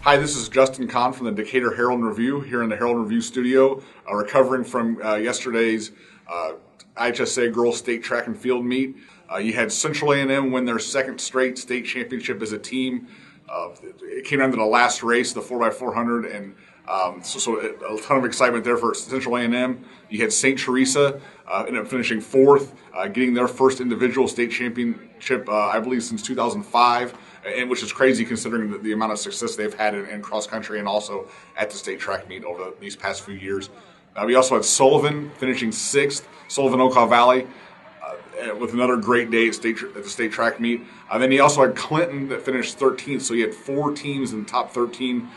Hi, this is Justin Kahn from the Decatur Herald and Review here in the Herald and Review studio, recovering from yesterday's IHSA Girls State Track and Field meet. You had Central A&M win their second straight state championship as a team. It came down to the last race, the 4x400, and so a ton of excitement there for Central A&M. You had St. Teresa ended up finishing fourth, getting their first individual state championship, I believe, since 2005. And which is crazy considering the amount of success they've had in cross country and also at the state track meet over these past few years. We also had Sullivan finishing sixth, Sullivan-Okaw Valley, with another great day at the state track meet. Then he also had Clinton that finished 13th, so he had four teams in the top 13.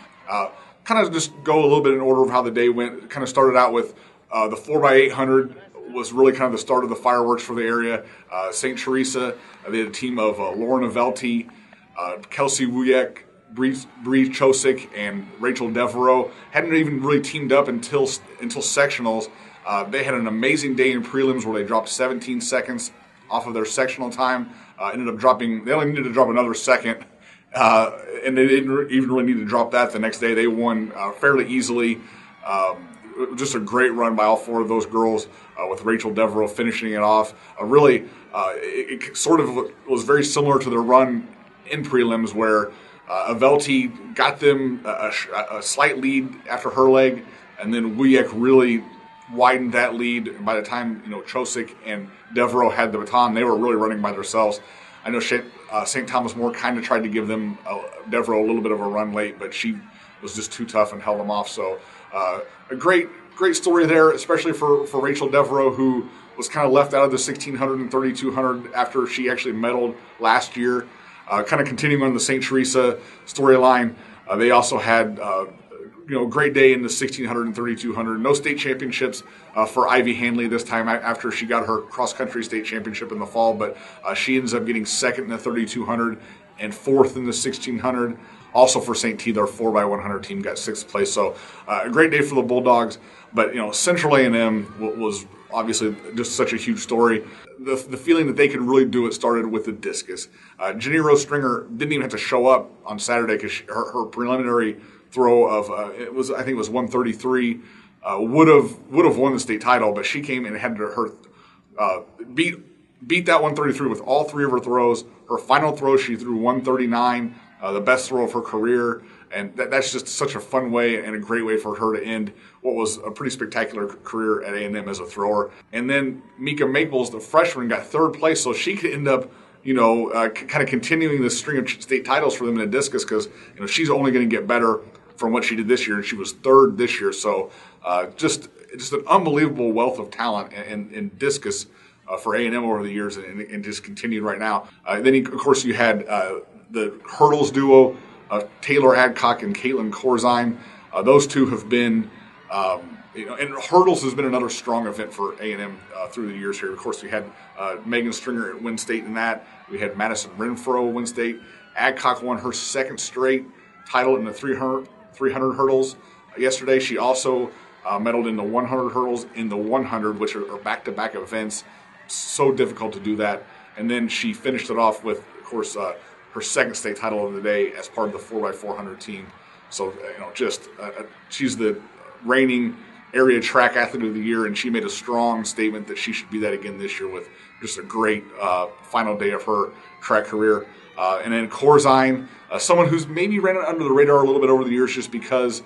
Kind of just go a little bit in order of how the day went. Kind of started out with the 4x800 was really kind of the start of the fireworks for the area. St. Teresa, they had a team of Lauren Avelti, Kelsey Wujek, Bree Chosick, and Rachel Devereaux. Hadn't even really teamed up until sectionals. They had an amazing day in prelims where they dropped 17 seconds off of their sectional time. Ended up dropping. They only needed to drop another second, and they didn't even really need to drop that the next day. They won fairly easily. Just a great run by all four of those girls, with Rachel Devereaux finishing it off. It sort of was very similar to their run in prelims where Avelti got them a slight lead after her leg, and then Wujek really widened that lead. And by the time Chosick and Devereaux had the baton, they were really running by themselves. I know St. Thomas More kind of tried to give them Devereaux a little bit of a run late, but she was just too tough and held them off. So a great story there, especially for Rachel Devereaux, who was kind of left out of the 1600 and 3200 after she actually medaled last year. Kind of continuing on the St. Teresa storyline, they also had a great day in the 1600 and 3200. No state championships for Ivy Hanley this time after she got her cross-country state championship in the fall, but she ends up getting second in the 3200 and fourth in the 1600. Also for St. T, their 4x100 team got sixth place. So a great day for the Bulldogs, but Central A&M was obviously just such a huge story. The feeling that they could really do it started with the discus. Jenny Rose Stringer didn't even have to show up on Saturday because her preliminary throw of I think it was 133 would have won the state title, but she came and had to beat that 133 with all three of her throws. Her final throw, she threw 139, the best throw of her career. And that's just such a fun way and a great way for her to end what was a pretty spectacular career at A&M as a thrower. And then Mika Maples, the freshman, got third place, so she could end up, kind of continuing this string of state titles for them in the discus because she's only going to get better from what she did this year, and she was third this year. So just an unbelievable wealth of talent in discus for A&M over the years, and just continued right now. Then, of course, you had the hurdles duo. Taylor Adcock and Caitlin Corzine. Those two have been, and hurdles has been another strong event for A&M through the years here. Of course, we had Megan Stringer win state in that. We had Madison Renfro win state. Adcock won her second straight title in the 300 hurdles. Yesterday, she also medaled in the 100 hurdles in the 100, which are back-to-back events. So difficult to do that. And then she finished it off with, of course, her second state title of the day as part of the 4x400 team. So, she's the reigning area track athlete of the year, and she made a strong statement that she should be that again this year with just a great final day of her track career. And then Corzine, someone who's maybe ran under the radar a little bit over the years just because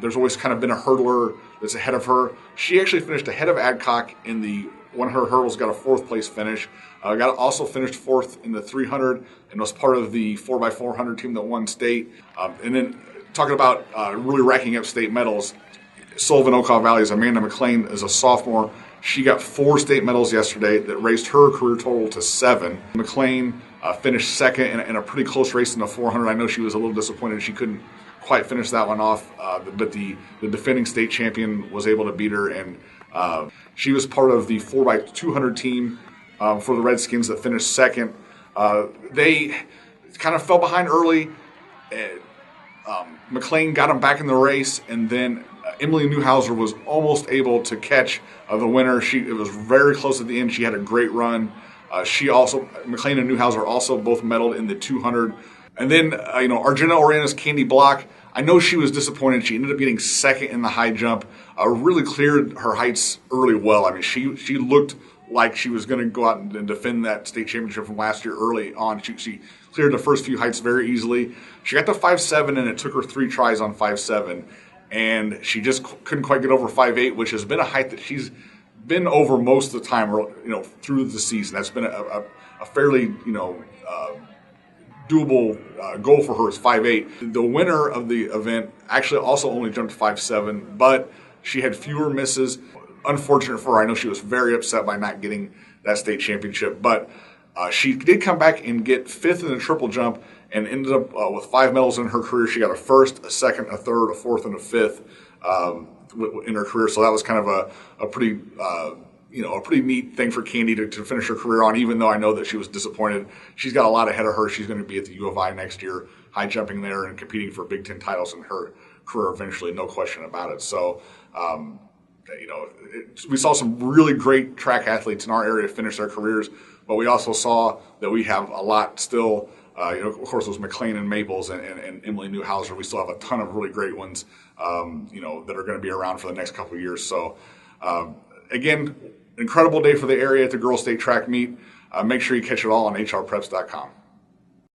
there's always kind of been a hurdler that's ahead of her. She actually finished ahead of Adcock in the 100 hurdles, got a fourth place finish. Also finished fourth in the 300 and was part of the 4x400 team that won state. And then talking about really racking up state medals, Sullivan-Okaw Valley's Amanda McLean is a sophomore. She got 4 state medals yesterday that raised her career total to 7. McLean finished second in a pretty close race in the 400. I know she was a little disappointed she couldn't quite finish that one off, but the defending state champion was able to beat her, and she was part of the 4x200 team for the Redskins that finished second. They kind of fell behind early. McLean got them back in the race, and then Emily Newhouser was almost able to catch the winner. It was very close at the end. She had a great run. McLean and Newhouser also both medaled in the 200. And then, Argenta Orienta's Candy Block I know she was disappointed. She ended up getting second in the high jump. Really cleared her heights early well. I mean, she looked like she was going to go out and defend that state championship from last year early on. She cleared the first few heights very easily. She got to 5.7, and it took her 3 tries on 5.7. And she just couldn't quite get over 5.8, which has been a height that she's been over most of the time, through the season. That's been a fairly, doable goal for her is 5.8. The winner of the event actually also only jumped 5.7, but she had fewer misses. Unfortunate for her. I know she was very upset by not getting that state championship, but she did come back and get 5th in the triple jump and ended up with 5 medals in her career. She got a 1st, a 2nd, a 3rd, a 4th, and a 5th in her career. So that was kind of a pretty a pretty neat thing for Candy to finish her career on, even though I know that she was disappointed. She's got a lot ahead of her. She's going to be at the U of I next year, high jumping there and competing for Big Ten titles in her career eventually, no question about it. So, we saw some really great track athletes in our area finish their careers, but we also saw that we have a lot still. Of course, those McLean and Maples and Emily Newhouser. We still have a ton of really great ones, that are going to be around for the next couple of years. So, again, incredible day for the area at the Girls State Track Meet. Make sure you catch it all on hrpreps.com.